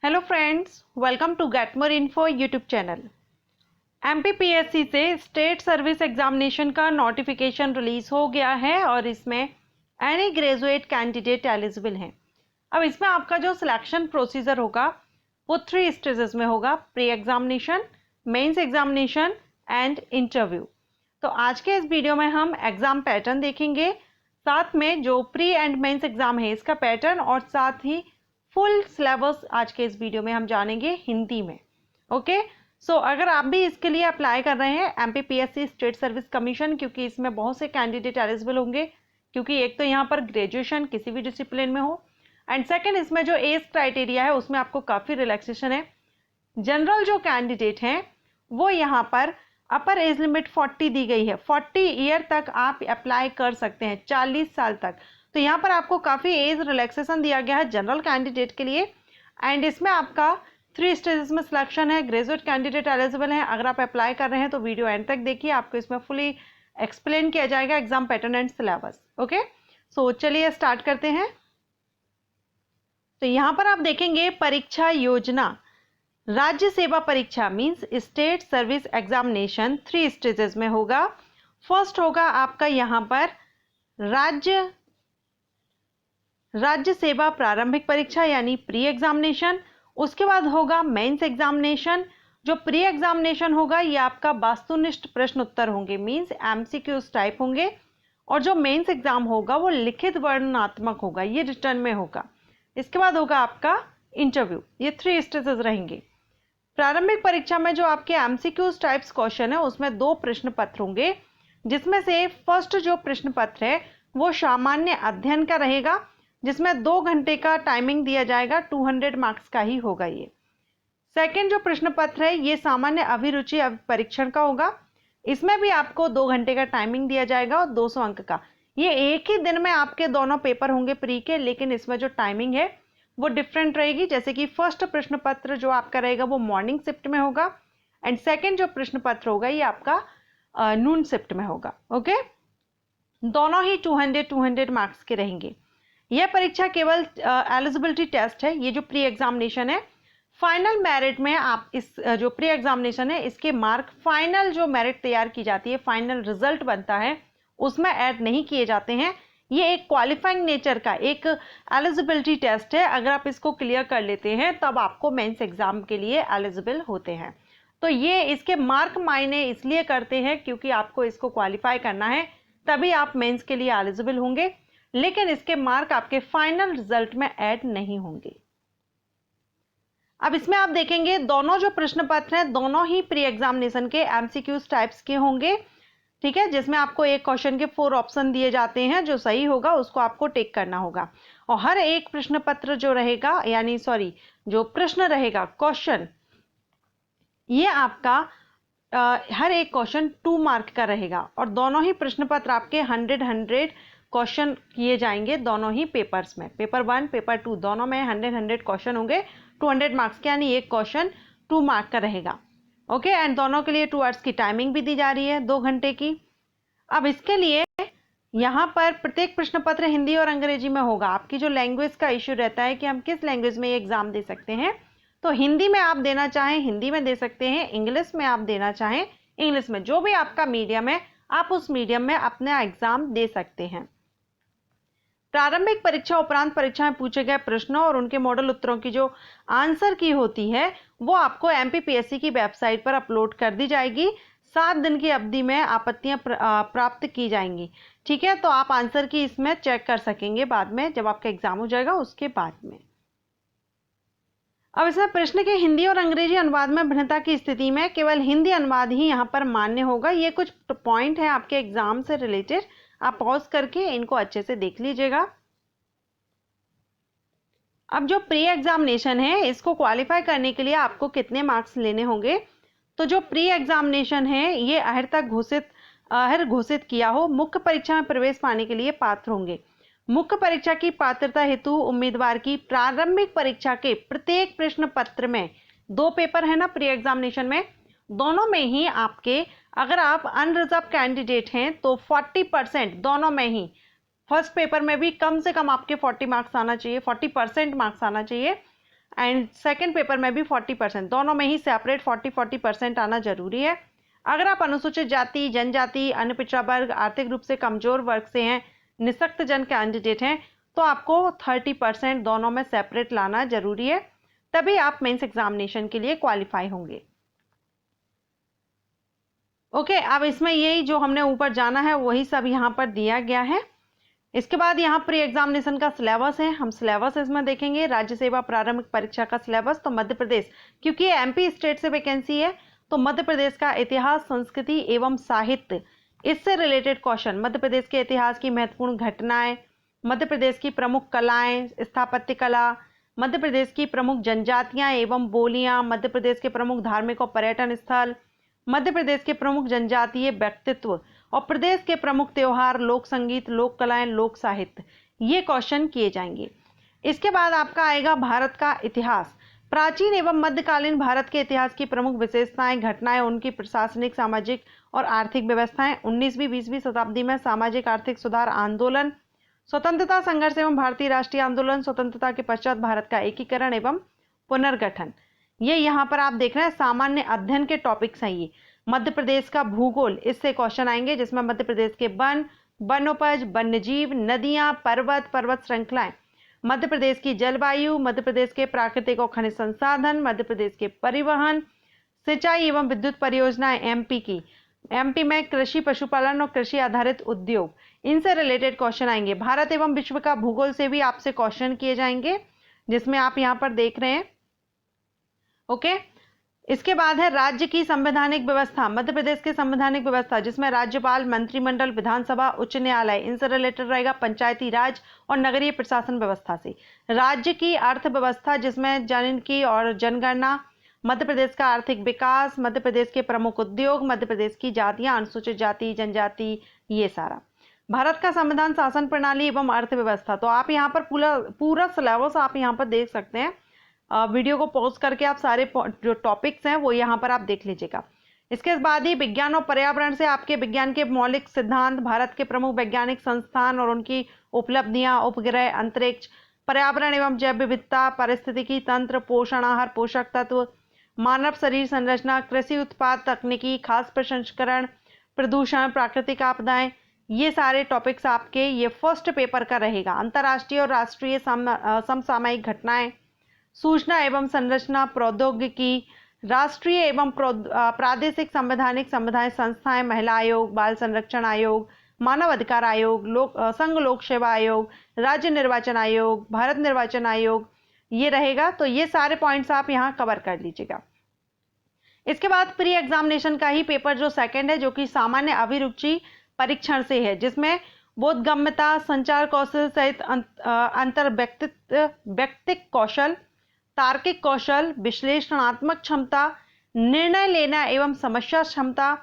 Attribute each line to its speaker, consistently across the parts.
Speaker 1: Hello friends, welcome to get more info YouTube channel. MPPSC से state service examination का notification release हो गया है और इसमें एनी ग्रेजुएट कैंडिडेट एलिजिबल हैं। अब इसमें आपका जो सिलेक्शन प्रोसीजर होगा वो 3 स्टेजेस में होगा: pre examination, mains examination and interview. तो आज के इस वीडियो में हम एग्जाम पैटर्न देखेंगे, साथ में जो प्री एंड मेंस एग्जाम है इसका पैटर्न, और साथ ही फुल सिलेबस आज के इस वीडियो में हम जानेंगे हिंदी में। ओके, सो अगर आप भी इसके लिए अप्लाई कर रहे हैं एमपीपीएससी स्टेट सर्विस कमीशन, क्योंकि इसमें बहुत से कैंडिडेट एलिजिबल होंगे, क्योंकि एक तो यहाँ पर ग्रेजुएशन किसी भी डिसिप्लिन में हो, एंड सेकंड इसमें जो एज क्राइटेरिया है उसमें आपको काफ़ी रिलैक्सेशन है। जनरल जो कैंडिडेट हैं वो यहाँ पर अपर एज लिमिट 40 दी गई है, 40 ईयर तक आप अप्लाई कर सकते हैं, 40 साल तक। तो यहाँ पर आपको काफ़ी एज रिलैक्सेशन दिया गया है जनरल कैंडिडेट के लिए, एंड इसमें आपका 3 स्टेजेस में सिलेक्शन है। ग्रेजुएट कैंडिडेट एलिजिबल हैं। अगर आप अप्लाई कर रहे हैं तो वीडियो एंड तक देखिए, आपको इसमें फुली एक्सप्लेन किया जाएगा exam pattern and syllabus. Okay, so चलिए स्टार्ट करते हैं। तो यहाँ पर आप देखेंगे परीक्षा योजना। राज्य सेवा परीक्षा means state service examination 3 stages में होगा। फर्स्ट होगा आपका यहाँ पर राज्य सेवा प्रारंभिक परीक्षा यानी प्री एग्जामिनेशन। उसके बाद होगा मेंस एग्जामिनेशन। जो प्री एग्जामिनेशन होगा ये आपका वास्तुनिष्ठ प्रश्न उत्तर होंगे, मीन्स एमसीक्यूज टाइप होंगे, और जो मेंस एग्जाम होगा वो लिखित वर्णनात्मक होगा, ये रिटर्न में होगा। इसके बाद होगा आपका इंटरव्यू। ये 3 स्टेजेस रहेंगे। प्रारंभिक परीक्षा में जो आपके एमसीक्यूज टाइप्स क्वेश्चन है उसमें 2 प्रश्न पत्र होंगे, जिसमें से फर्स्ट जो प्रश्न पत्र है वो सामान्य अध्ययन का रहेगा, जिसमें 2 घंटे का टाइमिंग दिया जाएगा, 200 मार्क्स का ही होगा ये। सेकंड जो प्रश्न पत्र है ये सामान्य अभिरुचि परीक्षण का होगा, इसमें भी आपको 2 घंटे का टाइमिंग दिया जाएगा और 200 अंक का। ये एक ही दिन में आपके दोनों पेपर होंगे प्री के, लेकिन इसमें जो टाइमिंग है वो डिफरेंट रहेगी। जैसे कि फर्स्ट प्रश्न पत्र जो आपका रहेगा वो मॉर्निंग शिफ्ट में होगा, एंड सेकेंड जो प्रश्न पत्र होगा ये आपका नून शिफ्ट में होगा। ओके, दोनों ही 200 मार्क्स के रहेंगे। यह परीक्षा केवल एलिजिबिलिटी टेस्ट है। ये जो प्री एग्जामिनेशन है, फाइनल मेरिट में आप इस जो प्री एग्जामिनेशन है इसके मार्क फाइनल जो मेरिट तैयार की जाती है, फाइनल रिजल्ट बनता है, उसमें ऐड नहीं किए जाते हैं। ये एक क्वालिफाइंग नेचर का एक एलिजिबिलिटी टेस्ट है। अगर आप इसको क्लियर कर लेते हैं तब आपको मेंस एग्जाम के लिए एलिजिबल होते हैं। तो ये इसके मार्क मायने इसलिए करते हैं क्योंकि आपको इसको क्वालिफाई करना है, तभी आप मेंस के लिए एलिजिबल होंगे, लेकिन इसके मार्क आपके फाइनल रिजल्ट में ऐड नहीं होंगे। अब इसमें आप देखेंगे दोनों जो प्रश्न पत्र हैं दोनों ही प्री एग्जामिनेशन के एमसीक्यूज टाइप्स के होंगे, ठीक है, जिसमें आपको एक क्वेश्चन के 4 ऑप्शन दिए जाते हैं, जो सही होगा उसको आपको टिक करना होगा। और हर एक प्रश्न पत्र जो रहेगा, यानी जो प्रश्न रहेगा क्वेश्चन, ये आपका हर एक क्वेश्चन 2 मार्क का रहेगा, और दोनों ही प्रश्न पत्र आपके 100 क्वेश्चन किए जाएंगे दोनों ही पेपर्स में। पेपर 1 पेपर 2 दोनों में 100 क्वेश्चन होंगे, 200 मार्क्स के, यानी एक क्वेश्चन 2 मार्क का रहेगा। ओके, एंड दोनों के लिए 2 आवर्स की टाइमिंग भी दी जा रही है, 2 घंटे की। अब इसके लिए यहाँ पर प्रत्येक प्रश्न पत्र हिंदी और अंग्रेजी में होगा। आपकी जो लैंग्वेज का इश्यू रहता है कि हम किस लैंग्वेज में ये एग्जाम दे सकते हैं, तो हिंदी में आप देना चाहें हिंदी में दे सकते हैं, इंग्लिश में आप देना चाहें इंग्लिश में, जो भी आपका मीडियम है आप उस मीडियम में अपना एग्जाम दे सकते हैं। प्रारंभिक परीक्षा उपरांत परीक्षा में पूछे गए प्रश्नों और उनके मॉडल उत्तरों की जो आंसर की होती है वो आपको एमपीपीएससी की वेबसाइट पर अपलोड कर दी जाएगी। 7 दिन की अवधि में आपत्तियां प्राप्त की जाएंगी, ठीक है। तो आप आंसर की इसमें चेक कर सकेंगे बाद में, जब आपका एग्जाम हो जाएगा उसके बाद में। अब इसमें प्रश्न के हिंदी और अंग्रेजी अनुवाद में भिन्नता की स्थिति में केवल हिंदी अनुवाद ही यहाँ पर मान्य होगा। ये कुछ पॉइंट है आपके एग्जाम से रिलेटेड, आप पॉज करके इनको अच्छे से देख लीजिएगा। अब जो प्री एग्जामिनेशन है इसको क्वालिफाई करने के लिए आपको कितने मार्क्स लेने होंगे, तो जो प्री एग्जामिनेशन है ये अहर घोषित किया हो मुख्य परीक्षा में प्रवेश पाने के लिए पात्र होंगे। मुख्य परीक्षा की पात्रता हेतु उम्मीदवार की प्रारंभिक परीक्षा के प्रत्येक प्रश्न पत्र में 2 पेपर है ना प्री एग्जामिनेशन में, दोनों में ही आपके, अगर आप अनरिजर्व कैंडिडेट हैं तो 40% दोनों में ही, फर्स्ट पेपर में भी कम से कम आपके 40 मार्क्स आना चाहिए, 40% मार्क्स आना चाहिए, एंड सेकंड पेपर में भी 40%, दोनों में ही सेपरेट 40-40% आना जरूरी है। अगर आप अनुसूचित जाति, जनजाति, अन्य पिछड़ा वर्ग, आर्थिक रूप से कमजोर वर्ग से हैं, निःशक्त जन कैंडिडेट हैं, तो आपको 30% दोनों में सेपरेट लाना जरूरी है, तभी आप मेंस एग्जामिनेशन के लिए क्वालिफाई होंगे। ओके, अब इसमें यही जो हमने ऊपर जाना है वही सब यहाँ पर दिया गया है। इसके बाद यहाँ प्री एग्जामिनेशन का सिलेबस है, हम सिलेबस इसमें देखेंगे। राज्य सेवा प्रारंभिक परीक्षा का सिलेबस, तो मध्य प्रदेश, क्योंकि एमपी स्टेट से वैकेंसी है, तो मध्य प्रदेश का इतिहास, संस्कृति एवं साहित्य, इससे रिलेटेड क्वेश्चन, मध्य प्रदेश के इतिहास की महत्वपूर्ण घटनाएं, मध्य प्रदेश की प्रमुख कलाएं, स्थापत्य कला, मध्य प्रदेश की प्रमुख जनजातियां एवं बोलियां, मध्य प्रदेश के प्रमुख धार्मिक और पर्यटन स्थल, मध्य प्रदेश के प्रमुख जनजातीय व्यक्तित्व और प्रदेश के प्रमुख त्योहार, लोक संगीत, लोक कलाएं, लोक साहित्य, ये क्वेश्चन किए जाएंगे। इसके बाद आपका आएगा भारत का इतिहास, प्राचीन एवं मध्यकालीन भारत के इतिहास की प्रमुख विशेषताएं, घटनाएं, उनकी प्रशासनिक, सामाजिक और आर्थिक व्यवस्थाएं, 19वीं 20वीं शताब्दी में सामाजिक आर्थिक सुधार आंदोलन, स्वतंत्रता संघर्ष एवं भारतीय राष्ट्रीय आंदोलन, स्वतंत्रता के पश्चात भारत का एकीकरण एवं पुनर्गठन, ये यहाँ पर आप देख रहे हैं सामान्य अध्ययन के टॉपिक्स हैं। ये मध्य प्रदेश का भूगोल, इससे क्वेश्चन आएंगे, जिसमें मध्य प्रदेश के वन, वनोपज, वन्यजीव, नदियां, पर्वत, पर्वत श्रृंखलाएं, मध्य प्रदेश की जलवायु, मध्य प्रदेश के प्राकृतिक और खनिज संसाधन, मध्य प्रदेश के परिवहन, सिंचाई एवं विद्युत परियोजनाएं, एमपी में कृषि, पशुपालन और कृषि आधारित उद्योग, इनसे रिलेटेड क्वेश्चन आएंगे। भारत एवं विश्व का भूगोल से भी आपसे क्वेश्चन किए जाएंगे, जिसमें आप यहाँ पर देख रहे हैं। ओके, इसके बाद है राज्य की संवैधानिक व्यवस्था, मध्य प्रदेश की संवैधानिक व्यवस्था, जिसमें राज्यपाल, मंत्रिमंडल, विधानसभा, उच्च न्यायालय, इनसे रिलेटेड रहेगा। पंचायती राज और नगरीय प्रशासन व्यवस्था से राज्य की अर्थव्यवस्था, जिसमें जन की और जनगणना, मध्य प्रदेश का आर्थिक विकास, मध्य प्रदेश के प्रमुख उद्योग, मध्य प्रदेश की जातियां, अनुसूचित जाति, जनजाति, ये सारा। भारत का संविधान, शासन प्रणाली एवं अर्थव्यवस्था, तो आप यहाँ पर पूरा सिलेबस आप यहाँ पर देख सकते हैं। वीडियो को पॉज करके आप सारे जो टॉपिक्स हैं वो यहाँ पर आप देख लीजिएगा। इसके बाद ही विज्ञान और पर्यावरण से आपके विज्ञान के मौलिक सिद्धांत, भारत के प्रमुख वैज्ञानिक संस्थान और उनकी उपलब्धियां, उपग्रह, अंतरिक्ष, पर्यावरण एवं जैव विविधता, पारिस्थितिकी तंत्र, पोषण आहार, पोषक तत्व, मानव शरीर संरचना, कृषि उत्पाद तकनीकी, खाद्य प्रसंस्करण, प्रदूषण, प्राकृतिक आपदाएं, ये सारे टॉपिक्स आपके ये फर्स्ट पेपर का रहेगा। अंतर्राष्ट्रीय और राष्ट्रीय समसामयिक घटनाएं, सूचना एवं संरचना प्रौद्योगिकी, राष्ट्रीय एवं प्रादेशिक संवैधानिक संस्थाएं, महिला आयोग, बाल संरक्षण आयोग, मानव अधिकार आयोग, संघ लोक सेवा आयोग, राज्य निर्वाचन आयोग, भारत निर्वाचन आयोग, ये रहेगा। तो ये सारे पॉइंट्स आप यहाँ कवर कर लीजिएगा। इसके बाद प्री एग्जामिनेशन का ही पेपर जो सेकंड है, जो कि सामान्य अभिरुचि परीक्षण से है, जिसमें बोधगम्यता, संचार कौशल सहित अंतर व्यक्तिक कौशल, तार्किक कौशल, विश्लेषणात्मक क्षमता, निर्णय लेना एवं समस्या क्षमता,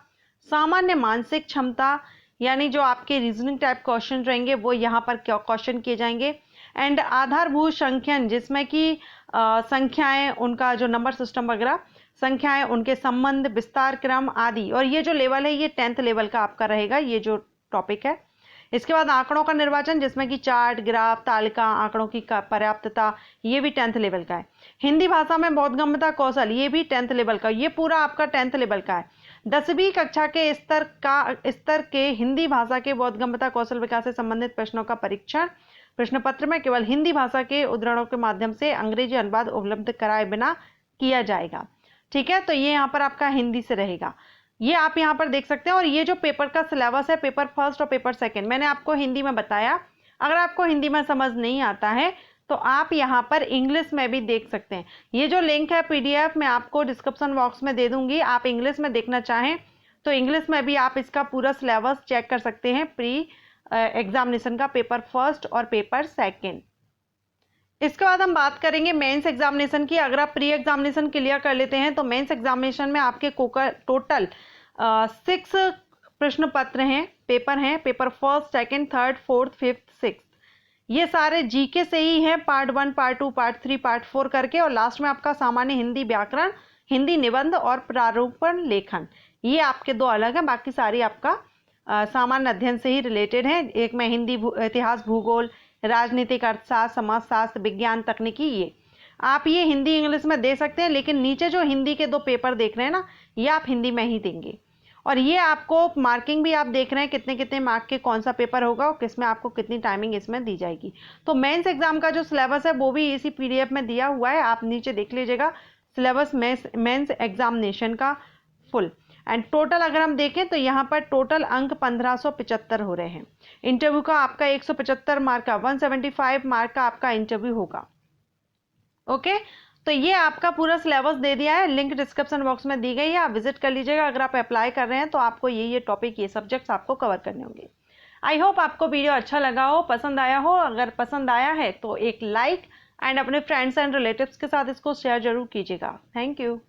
Speaker 1: सामान्य मानसिक क्षमता, यानी जो आपके रीजनिंग टाइप क्वेश्चन रहेंगे वो यहाँ पर क्वेश्चन किए जाएंगे। एंड आधारभूत संख्यन, जिसमें कि संख्याएं, उनका जो नंबर सिस्टम वगैरह, संख्याएं, उनके संबंध, विस्तार क्रम आदि। और ये जो लेवल है ये 10th लेवल का आपका रहेगा, ये जो टॉपिक है। इसके बाद आंकड़ों का निर्वाचन, जिसमें कि चार्ट, ग्राफ, तालिका, आंकड़ों की पर्याप्तता, ये भी 10th लेवल का है। हिंदी भाषा में बोधगम्यता कौशल, ये भी 10th लेवल का, ये पूरा आपका 10th लेवल का है। 10वीं कक्षा के स्तर के हिंदी भाषा के बोधगम्यता कौशल विकास से संबंधित प्रश्नों का परीक्षण प्रश्न पत्र में केवल हिंदी भाषा के उद्धरणों के माध्यम से अंग्रेजी अनुवाद उपलब्ध कराए बिना किया जाएगा। ठीक है, तो ये यहाँ पर आपका हिंदी से रहेगा, ये आप यहाँ पर देख सकते हैं। और ये जो पेपर का सिलेबस है, पेपर फर्स्ट और पेपर सेकंड, मैंने आपको हिंदी में बताया। अगर आपको हिंदी में समझ नहीं आता है तो आप यहाँ पर इंग्लिश में भी देख सकते हैं। ये जो लिंक है PDF मैं आपको डिस्क्रिप्शन बॉक्स में दे दूंगी, आप इंग्लिश में देखना चाहें तो इंग्लिश में भी आप इसका पूरा सिलेबस चेक कर सकते हैं, प्री एग्जामिनेशन का पेपर फर्स्ट और पेपर सेकंड। इसके बाद हम बात करेंगे मेंस एग्जामिनेशन की। अगर आप प्री एग्जामिनेशन क्लियर कर लेते हैं तो मेंस एग्जामिनेशन में आपके टोटल 6 प्रश्न पत्र हैं, पेपर हैं, paper first, second, third, fourth, fifth, sixth, ये सारे जीके से ही हैं, पार्ट 1, पार्ट 2, पार्ट 3, पार्ट 4 करके। और लास्ट में आपका सामान्य हिंदी व्याकरण, हिंदी निबंध और प्रारूपण लेखन, ये आपके 2 अलग हैं, बाकी सारी आपका सामान्य अध्ययन से ही रिलेटेड है। एक में हिंदी इतिहास, भूगोल, राजनीतिक, अर्थशास्त्र, समाजशास्त्र, विज्ञान, तकनीकी, ये। आप ये हिंदी इंग्लिश में दे सकते हैं, लेकिन नीचे जो हिंदी के 2 पेपर देख रहे हैं ना, ये आप हिंदी में ही देंगे। और ये आपको मार्किंग भी आप देख रहे हैं कितने कितने मार्क के कौन सा पेपर होगा और किसमें आपको कितनी टाइमिंग इसमें दी जाएगी। तो मेंस एग्जाम का जो सिलेबस है वो भी इसी पीडीएफ में दिया हुआ है, आप नीचे देख लीजिएगा सिलेबस मेंस एग्जामिनेशन का फुल। एंड टोटल अगर हम देखें तो यहाँ पर टोटल अंक 1575 हो रहे हैं। इंटरव्यू का आपका 175 मार्क का 175 मार्क का आपका इंटरव्यू होगा। ओके, तो ये आपका पूरा सिलेबस दे दिया है, लिंक डिस्क्रिप्शन बॉक्स में दी गई है, आप विजिट कर लीजिएगा। अगर आप अप्लाई कर रहे हैं तो आपको ये टॉपिक, ये सब्जेक्ट्स आपको कवर करने होंगे। आई होप आपको वीडियो अच्छा लगा हो, पसंद आया हो। अगर पसंद आया है तो एक लाइक एंड अपने फ्रेंड्स एंड रिलेटिव्स के साथ इसको शेयर जरूर कीजिएगा। Thank you.